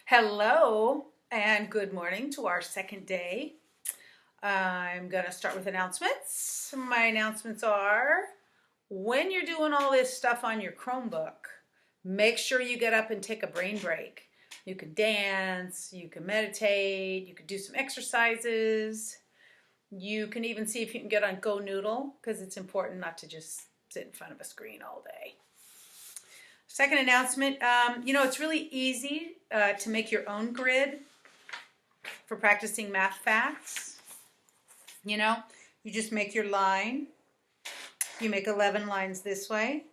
Hello and good morning to our second day. I'm going to start with announcements. My announcements are when you're doing all this stuff on your Chromebook, make sure you get up and take a brain break. You can dance, you can meditate, you can do some exercises. You can even see if you can get on Go Noodle because it's important not to just sit in front of a screen all day. Second announcement, it's really easy to make your own grid for practicing math facts. You just make your line. You make 11 lines this way.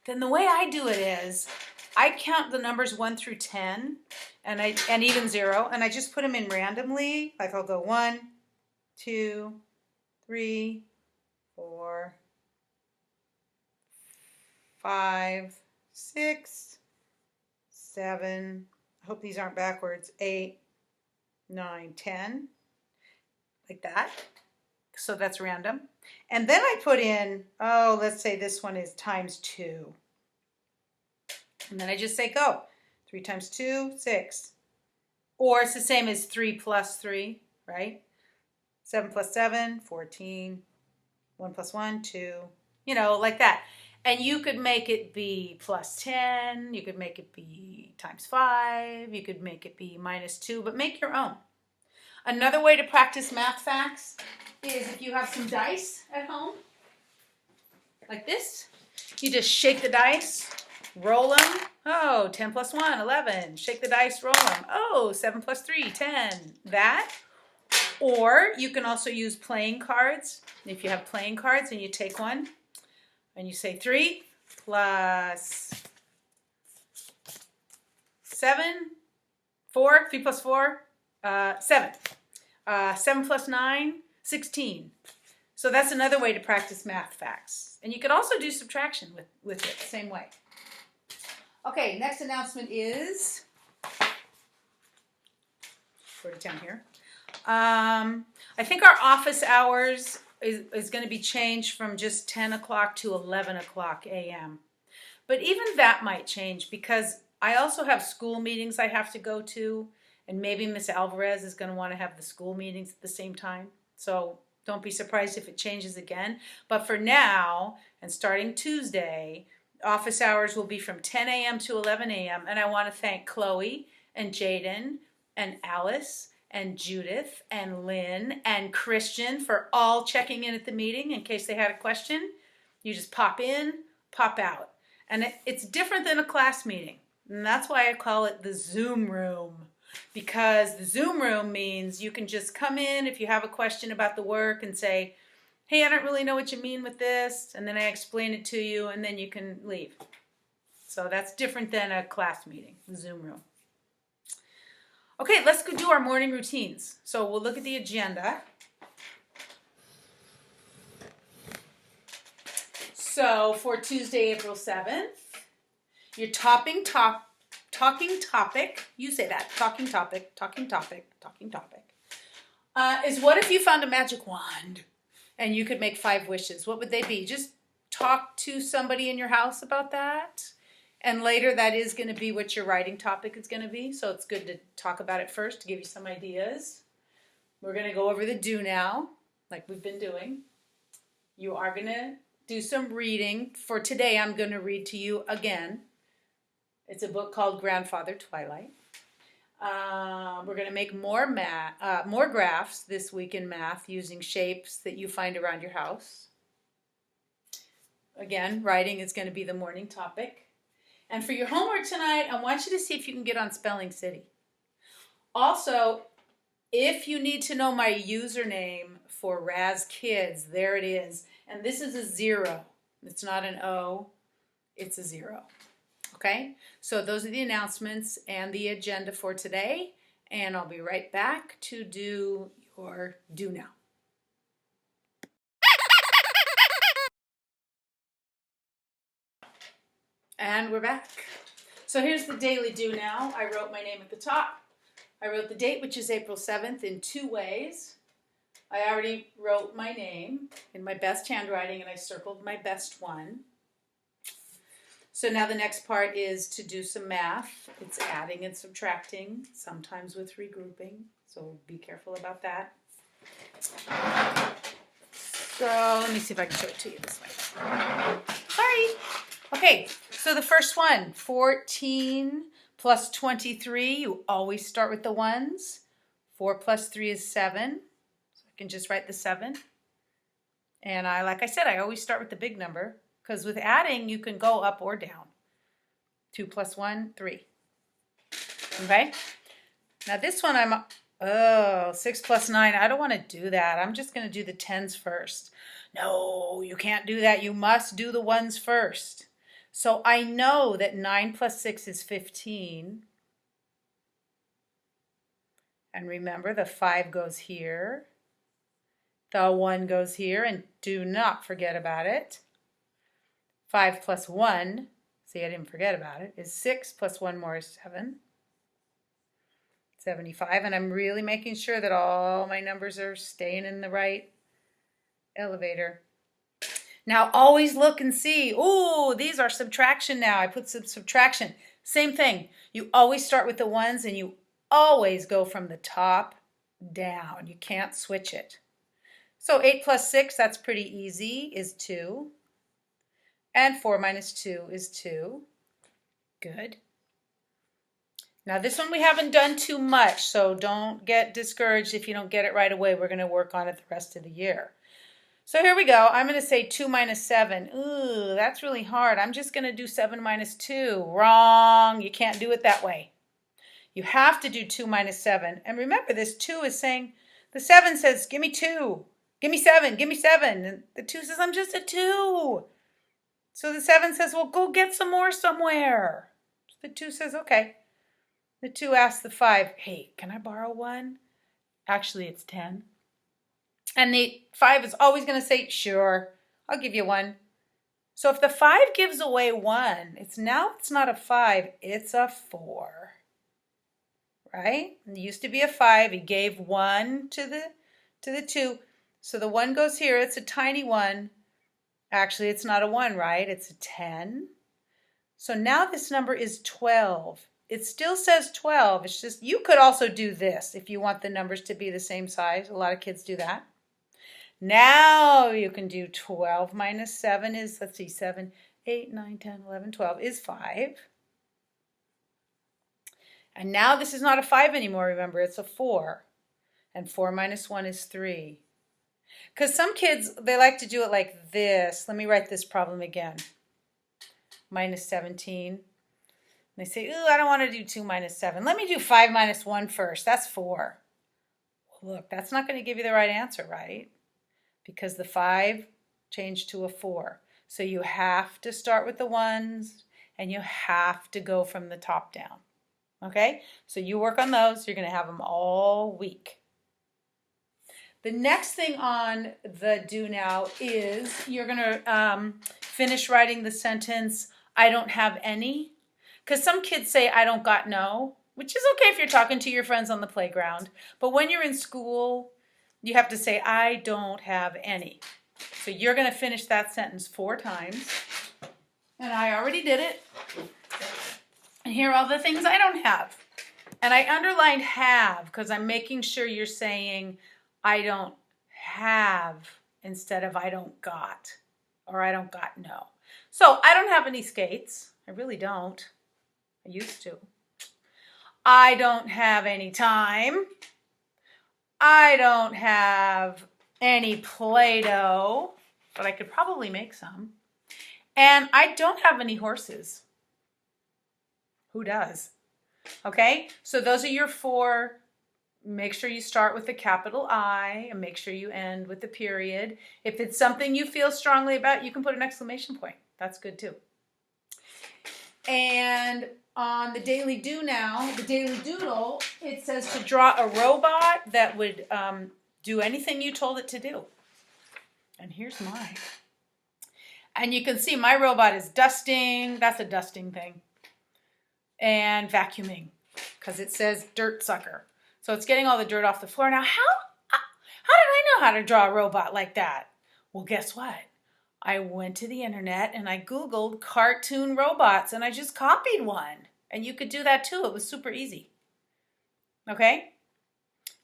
Then the way I do it is I count the numbers 1 through 10 and even 0, and I just put them in randomly. Like I'll go 1, 2, 3, 4, 5, 6, 7, I hope these aren't backwards, 8, 9, 10, like that. So that's random. And then I put in, let's say this one is times 2. And then I just say go. 3 times 2, 6. Or it's the same as 3 plus 3, right? 7 plus 7, 14. 1 plus 1, 2. Like that. And you could make it be plus 10. You could make it be times 5. You could make it be minus 2. But make your own. Another way to practice math facts is if you have some dice at home, like this, you just shake the dice, roll them. 10 plus 1, 11. Shake the dice, roll them. 7 plus 3, 10. That. Or you can also use playing cards. If you have playing cards and you take one and you say 3 plus 7, 4, 3 plus 4, 7. 7 plus 9, 16. So that's another way to practice math facts. And you could also do subtraction with it, same way. Okay, next announcement is, go to 10 here. I think our office hours is going to be changed from just 10 o'clock to 11 o'clock a.m. But even that might change because I also have school meetings I have to go to, and maybe Miss Alvarez is going to want to have the school meetings at the same time. So don't be surprised if it changes again. But for now, and starting Tuesday, office hours will be from 10 a.m. to 11 a.m. And I want to thank Chloe and Jaden and Alice and Judith and Lynn and Christian for all checking in at the meeting in case they had a question. You just pop in, pop out. And it's different than a class meeting. And that's why I call it the Zoom room. Because the Zoom room means you can just come in if you have a question about the work and say, hey, I don't really know what you mean with this. And then I explain it to you and then you can leave. So that's different than a class meeting, the Zoom room. Okay, let's go do our morning routines. So we'll look at the agenda. So for Tuesday, April 7th, your talking topic, you say that, talking topic, is what if you found a magic wand and you could make 5 wishes? What would they be? Just talk to somebody in your house about that. And later that is going to be what your writing topic is going to be. So it's good to talk about it first to give you some ideas. We're going to go over the do now, like we've been doing. You are going to do some reading. For today, I'm going to read to you again. It's a book called Grandfather Twilight. We're going to make more graphs this week in math using shapes that you find around your house. Again, writing is going to be the morning topic. And for your homework tonight, I want you to see if you can get on Spelling City. Also, if you need to know my username for Raz Kids, there it is. And this is a 0. It's not an O, it's a 0. Okay? So those are the announcements and the agenda for today. And I'll be right back to do your do now. And we're back. So here's the daily do now. I wrote my name at the top. I wrote the date, which is April 7th, in 2 ways. I already wrote my name in my best handwriting, and I circled my best one. So now the next part is to do some math. It's adding and subtracting, sometimes with regrouping. So be careful about that. So let me see if I can show it to you this way. Sorry. Okay, so the first one, 14 plus 23. You always start with the ones. 4 plus 3 is 7. So I can just write the 7. And like I said, I always start with the big number because with adding, you can go up or down. 2 plus 1, 3. Okay? Now this one, 6 plus 9. I don't want to do that. I'm just going to do the 10s first. No, you can't do that. You must do the ones first. So I know that 9 plus 6 is 15. And remember, the 5 goes here. The 1 goes here, and do not forget about it. 5 plus 1, see, I didn't forget about it, is 6 plus 1 more is 7. 75, and I'm really making sure that all my numbers are staying in the right elevator. Now always look and see, ooh, these are subtraction now. I put some subtraction. Same thing. You always start with the ones and you always go from the top down. You can't switch it. So 8 plus 6, that's pretty easy, is 2. And 4 minus 2 is 2. Good. Now this one we haven't done too much, so don't get discouraged if you don't get it right away. We're going to work on it the rest of the year. So here we go. I'm going to say 2 minus 7. Ooh, that's really hard. I'm just going to do 7 minus 2. Wrong. You can't do it that way. You have to do 2 minus 7. And remember, this 2 is saying, the 7 says, give me 2. Give me 7. Give me 7. And the 2 says, I'm just a 2. So the 7 says, well, go get some more somewhere. The 2 says, okay. The 2 asks the 5, hey, can I borrow 1? Actually, it's 10. And the 5 is always going to say, sure, I'll give you 1. So if the 5 gives away 1, it's not a 5, it's a 4. Right? It used to be a 5. He gave 1 to the 2. So the 1 goes here. It's a tiny 1. Actually, it's not a 1, right? It's a 10. So now this number is 12. It still says 12. It's just, you could also do this if you want the numbers to be the same size. A lot of kids do that. Now you can do 12 minus 7 is, let's see, 7, 8, 9, 10, 11, 12 is 5. And now this is not a 5 anymore, remember, it's a 4. And 4 minus 1 is 3. Because some kids, they like to do it like this. Let me write this problem again. Minus 17. And they say, ooh, I don't want to do 2 minus 7. Let me do 5 minus 1 first. That's 4. Well, look, that's not going to give you the right answer, right? Because the 5 changed to a 4. So you have to start with the ones, and you have to go from the top down. Okay? So you work on those. You're going to have them all week. The next thing on the do now is you're going to finish writing the sentence, I don't have any. Because some kids say, I don't got no, which is okay if you're talking to your friends on the playground. But when you're in school, you have to say, I don't have any. So you're going to finish that sentence 4 times. And I already did it. And here are all the things I don't have. And I underlined have because I'm making sure you're saying I don't have instead of I don't got or I don't got no. So I don't have any skates. I really don't. I used to. I don't have any time. I don't have any Play-Doh, but I could probably make some. And I don't have any horses. Who does? Okay, so those are your 4. Make sure you start with the capital I and make sure you end with the period. If it's something you feel strongly about, you can put an exclamation point. That's good too. And on the daily do now, the daily doodle, it says to draw a robot that would do anything you told it to do. And here's mine. And you can see my robot is dusting. That's a dusting thing. And vacuuming because it says dirt sucker. So it's getting all the dirt off the floor. Now, how did I know how to draw a robot like that? Well, guess what? I went to the internet and I Googled cartoon robots and I just copied one. And you could do that too. It was super easy. Okay?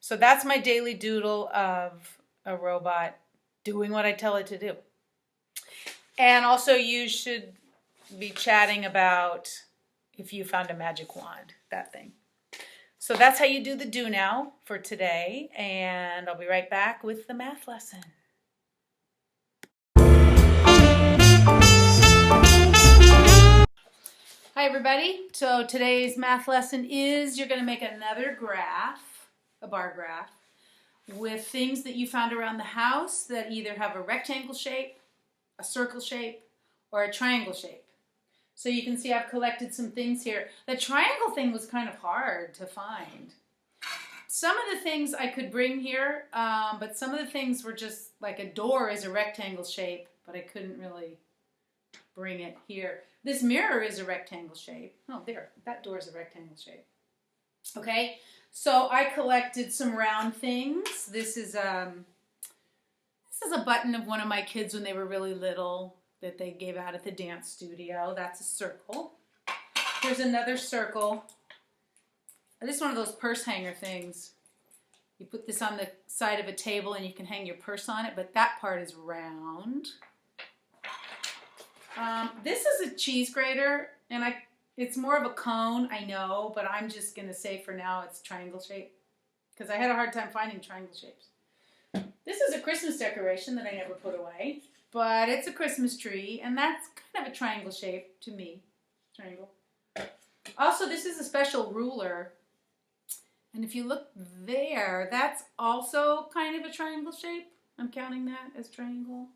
So that's my daily doodle of a robot doing what I tell it to do. And also you should be chatting about if you found a magic wand, that thing. So that's how you do the do now for today. And I'll be right back with the math lesson. Hi everybody. So today's math lesson is you're going to make another graph, a bar graph, with things that you found around the house that either have a rectangle shape, a circle shape, or a triangle shape. So you can see I've collected some things here. The triangle thing was kind of hard to find. Some of the things I could bring here, but some of the things were just like a door is a rectangle shape, but I couldn't really bring it here. This mirror is a rectangle shape. Oh, there, that door is a rectangle shape. Okay, so I collected some round things. This is a button of one of my kids when they were really little that they gave out at the dance studio. That's a circle. Here's another circle. This is one of those purse hanger things. You put this on the side of a table and you can hang your purse on it, but that part is round. This is a cheese grater, and it's more of a cone, I know, but I'm just going to say for now it's triangle shape, because I had a hard time finding triangle shapes. This is a Christmas decoration that I never put away, but it's a Christmas tree, and that's kind of a triangle shape to me. Triangle. Also, this is a special ruler, and if you look there, that's also kind of a triangle shape. I'm counting that as triangle.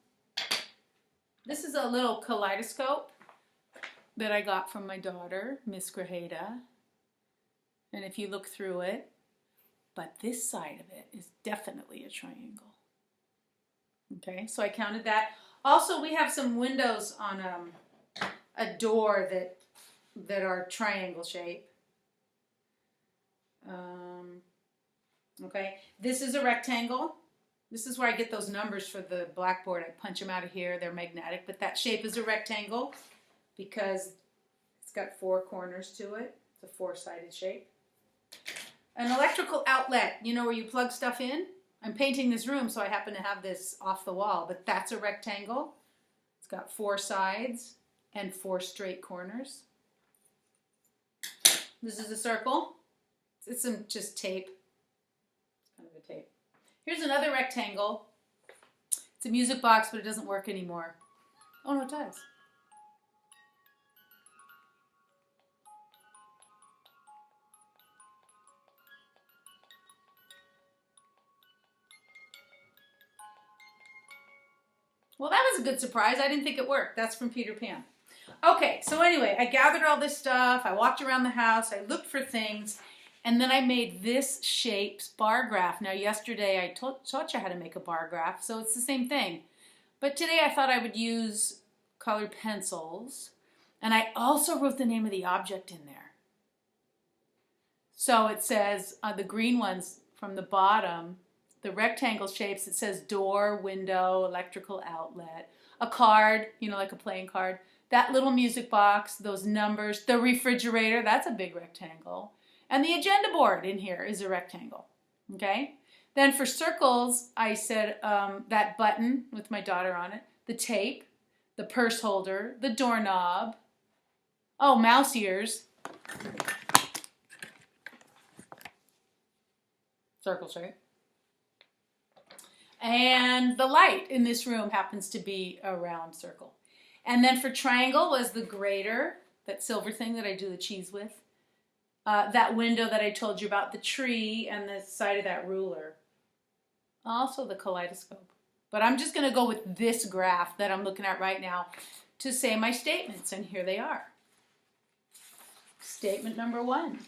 This is a little kaleidoscope that I got from my daughter, Miss Grajeda. And if you look through it, but this side of it is definitely a triangle. Okay, so I counted that. Also, we have some windows on a door that are triangle shape. Okay, this is a rectangle. This is where I get those numbers for the blackboard. I punch them out of here. They're magnetic, but that shape is a rectangle because it's got 4 corners to it. It's a 4-sided shape. An electrical outlet, you know, where you plug stuff in. I'm painting this room, so I happen to have this off the wall, but that's a rectangle. It's got 4 sides and 4 straight corners. This is a circle. It's some just tape. It's kind of a tape. Here's another rectangle. It's a music box, but it doesn't work anymore. Oh, no, it does. Well, that was a good surprise. I didn't think it worked. That's from Peter Pan. Okay, so anyway, I gathered all this stuff. I walked around the house. I looked for things. And then I made this shape's bar graph. Now, yesterday I taught you how to make a bar graph, so it's the same thing. But today I thought I would use colored pencils. And I also wrote the name of the object in there. So it says, the green ones from the bottom, the rectangle shapes, it says door, window, electrical outlet, a card, you know, like a playing card, that little music box, those numbers, the refrigerator, that's a big rectangle. And the agenda board in here is a rectangle, okay? Then for circles, I said that button with my daughter on it, the tape, the purse holder, the doorknob, oh, mouse ears, circle shape, and the light in this room happens to be a round circle. And then for triangle was the grater, that silver thing that I do the cheese with. That window that I told you about, the tree, and the side of that ruler. Also the kaleidoscope. But I'm just going to go with this graph that I'm looking at right now to say my statements, and here they are. Statement number 1.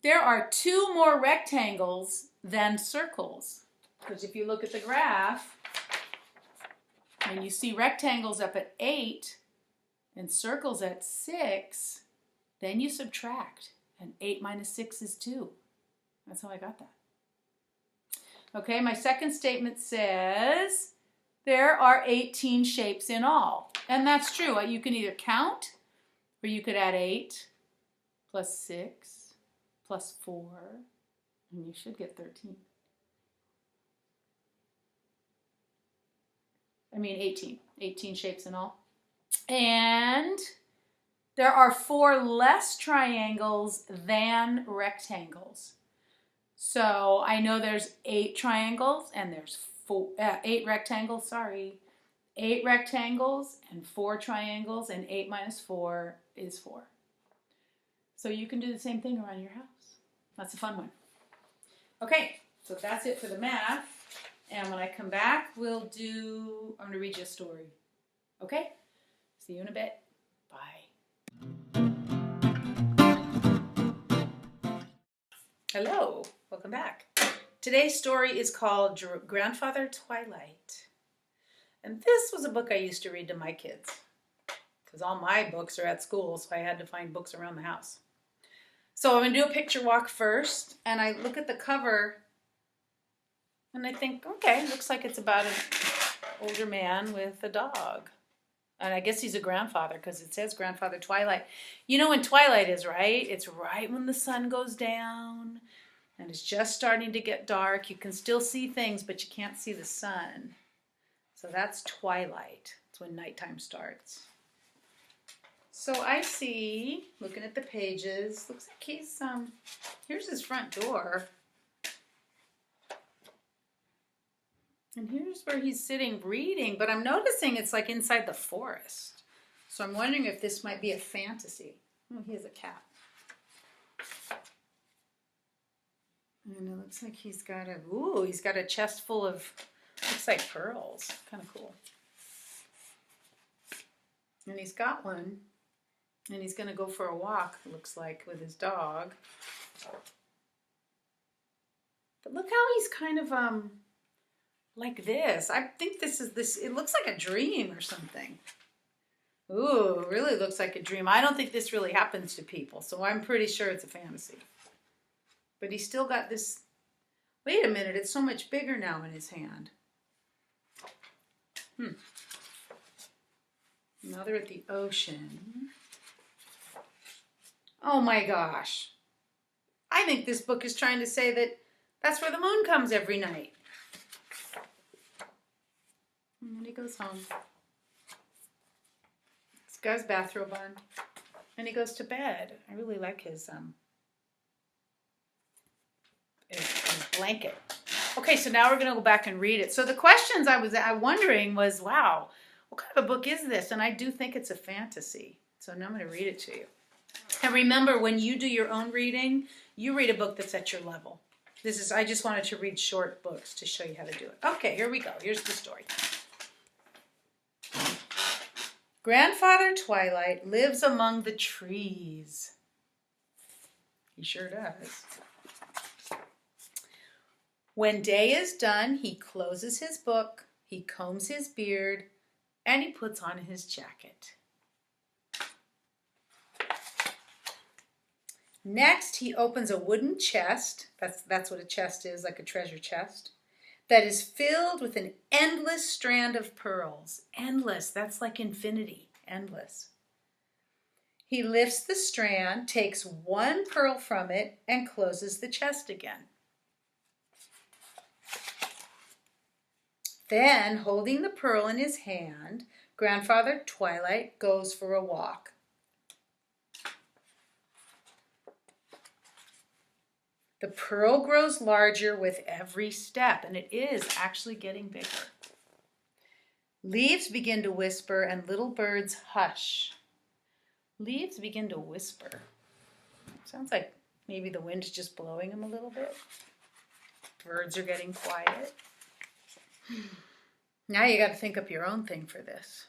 There are 2 more rectangles than circles. Because if you look at the graph, and you see rectangles up at 8, and circles at 6, then you subtract, and 8 minus 6 is 2. That's how I got that. Okay, my second statement says there are 18 shapes in all. And that's true. You can either count, or you could add 8 plus 6 plus 4, and you should get 13. I mean 18. 18 shapes in all. And there are 4 less triangles than rectangles. So I know there's 8 triangles and there's 8 rectangles, sorry. 8 rectangles and 4 triangles, and 8 minus 4 is 4. So you can do the same thing around your house. That's a fun one. Okay, so that's it for the math. And when I come back, I'm going to read you a story. Okay? See you in a bit. Bye. Hello, welcome back. Today's story is called Grandfather Twilight. And this was a book I used to read to my kids, because all my books are at school, so I had to find books around the house. So I'm going to do a picture walk first, and I look at the cover, and I think, okay, looks like it's about an older man with a dog. And I guess he's a grandfather, because it says Grandfather Twilight. You know when twilight is, right? It's right when the sun goes down, and it's just starting to get dark. You can still see things, but you can't see the sun. So that's twilight. It's when nighttime starts. So I see, looking at the pages, looks like he's, here's his front door. And here's where he's sitting reading, but I'm noticing it's like inside the forest. So I'm wondering if this might be a fantasy. Oh, he has a cat. And it looks like he's got a chest full of, looks like pearls. Kind of cool. And he's got one. And he's going to go for a walk, it looks like, with his dog. But look how he's kind of, like this. I think it looks like a dream or something. Ooh, really looks like a dream. I don't think this really happens to people, so I'm pretty sure it's a fantasy. But he's still got this, wait a minute, it's so much bigger now in his hand. Now they're at the ocean. Oh my gosh. I think this book is trying to say that that's where the moon comes every night. And then he goes home. He's got his bathrobe on. And he goes to bed. I really like his blanket. Okay, so now we're going to go back and read it. So the questions I was wondering was, wow, what kind of a book is this? And I do think it's a fantasy. So now I'm going to read it to you. And remember, when you do your own reading, you read a book that's at your level. I just wanted to read short books to show you how to do it. Okay, here we go. Here's the story. Grandfather Twilight lives among the trees. He sure does. When day is done, he closes his book, he combs his beard, and he puts on his jacket. Next, he opens a wooden chest, that's what a chest is, like a treasure chest, that is filled with an endless strand of pearls. Endless, that's like infinity, endless. He lifts the strand, takes one pearl from it, and closes the chest again. Then, holding the pearl in his hand, Grandfather Twilight goes for a walk. The pearl grows larger with every step, and it is actually getting bigger. Leaves begin to whisper, and little birds hush. Leaves begin to whisper. Sounds like maybe the wind's just blowing them a little bit. Birds are getting quiet. Now you got to think up your own thing for this,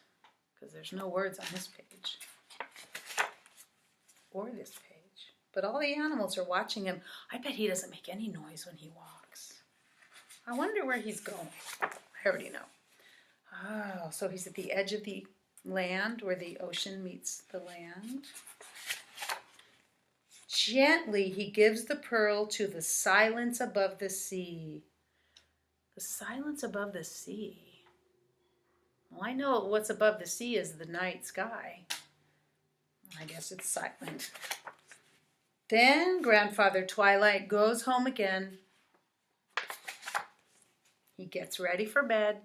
because there's no words on this page or this page. But all the animals are watching him. I bet he doesn't make any noise when he walks. I wonder where he's going. I already know. Oh, so he's at the edge of the land where the ocean meets the land. Gently, he gives the pearl to the silence above the sea. The silence above the sea. Well, I know what's above the sea is the night sky. I guess it's silent. Then Grandfather Twilight goes home again. He gets ready for bed.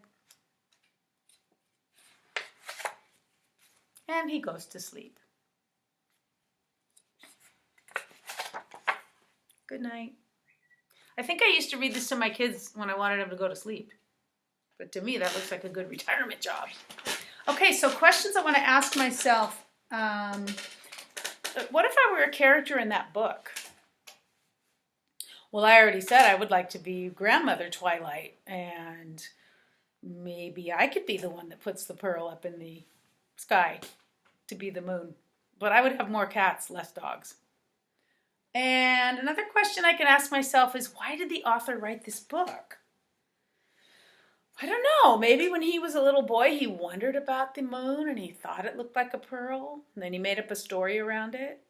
And he goes to sleep. Good night. I think I used to read this to my kids when I wanted them to go to sleep. But to me, that looks like a good retirement job. Okay, so questions I want to ask myself. What if I were a character in that book? Well, I already said I would like to be Grandmother Twilight, and maybe I could be the one that puts the pearl up in the sky to be the moon. But I would have more cats, less dogs. And another question I can ask myself is, why did the author write this book? I don't know. Maybe when he was a little boy, he wondered about the moon and he thought it looked like a pearl. And then he made up a story around it.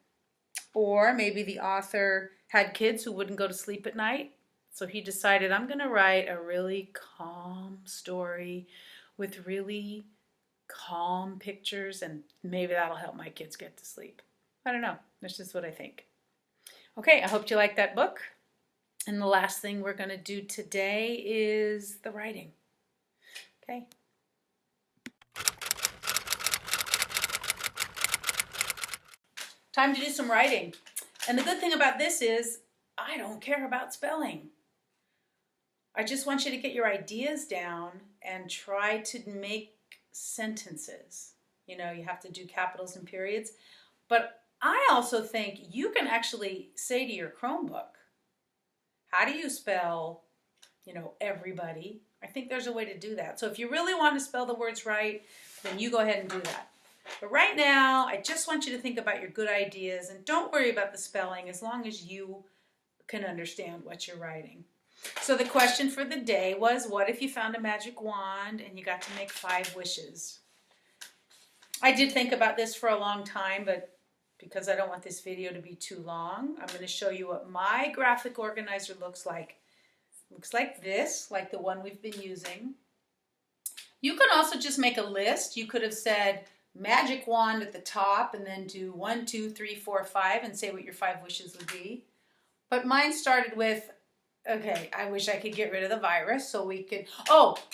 Or maybe the author had kids who wouldn't go to sleep at night. So he decided, I'm going to write a really calm story with really calm pictures, and maybe that'll help my kids get to sleep. I don't know. That's just what I think. Okay, I hope you like that book. And the last thing we're going to do today is the writing. Okay. Time to do some writing. And the good thing about this is I don't care about spelling. I just want you to get your ideas down and try to make sentences. You know, you have to do capitals and periods. But I also think you can actually say to your Chromebook, how do you spell, everybody? I think there's a way to do that. So if you really want to spell the words right, then you go ahead and do that. But right now, I just want you to think about your good ideas and don't worry about the spelling as long as you can understand what you're writing. So the question for the day was, what if you found a magic wand and you got to make 5 wishes? I did think about this for a long time, but because I don't want this video to be too long, I'm going to show you what my graphic organizer looks like. It looks like this, like the one we've been using. You can also just make a list. You could have said magic wand at the top and then do 1, 2, 3, 4, 5 and say what your 5 wishes would be. But mine started with, okay, I wish I could get rid of the virus so we could,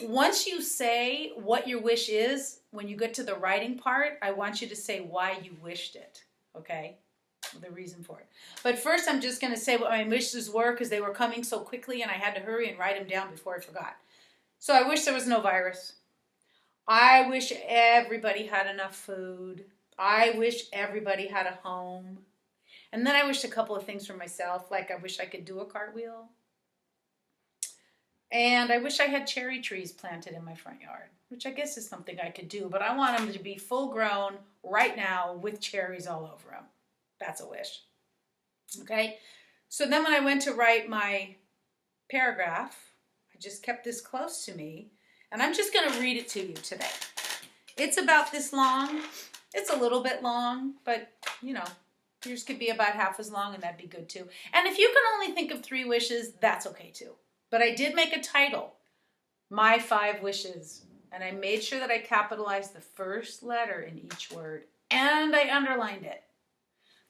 once you say what your wish is, when you get to the writing part, I want you to say why you wished it, okay? The reason for it. But first I'm just going to say what my wishes were because they were coming so quickly and I had to hurry and write them down before I forgot. So I wish there was no virus. I wish everybody had enough food. I wish everybody had a home. And then I wished a couple of things for myself, like I wish I could do a cartwheel. And I wish I had cherry trees planted in my front yard, which I guess is something I could do, but I want them to be full grown right now with cherries all over them. That's a wish. Okay? So then when I went to write my paragraph, I just kept this close to me, and I'm just going to read it to you today. It's about this long. It's a little bit long, but, yours could be about half as long, and that'd be good too. And if you can only think of 3 wishes, that's okay too. But I did make a title, My 5 Wishes, and I made sure that I capitalized the first letter in each word, and I underlined it.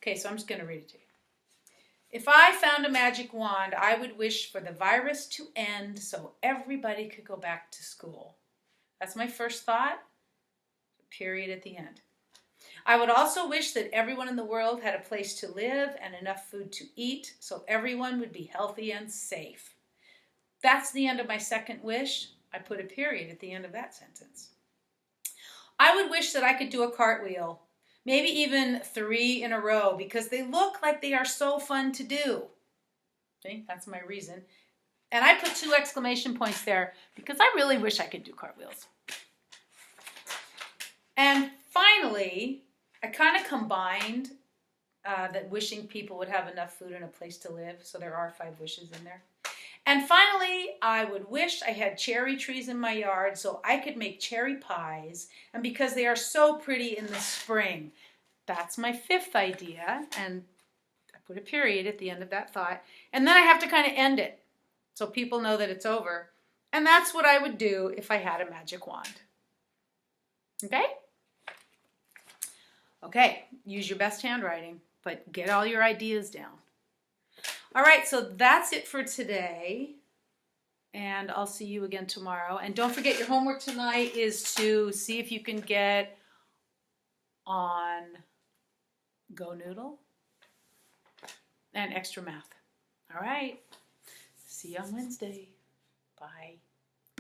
Okay, so I'm just going to read it to you. If I found a magic wand, I would wish for the virus to end so everybody could go back to school. That's my first thought, period at the end. I would also wish that everyone in the world had a place to live and enough food to eat so everyone would be healthy and safe. That's the end of my second wish. I put a period at the end of that sentence. I would wish that I could do a cartwheel. Maybe even 3 in a row because they look like they are so fun to do. See, that's my reason. And I put 2 exclamation points there because I really wish I could do cartwheels. And finally, I kind of combined that wishing people would have enough food and a place to live. So there are 5 wishes in there. And finally, I would wish I had cherry trees in my yard so I could make cherry pies, and because they are so pretty in the spring. That's my 5th idea, and I put a period at the end of that thought. And then I have to kind of end it so people know that it's over. And that's what I would do if I had a magic wand. Okay? Okay, use your best handwriting, but get all your ideas down. All right, so that's it for today. And I'll see you again tomorrow. And don't forget, your homework tonight is to see if you can get on GoNoodle and extra math. All right. See you on Wednesday. Bye.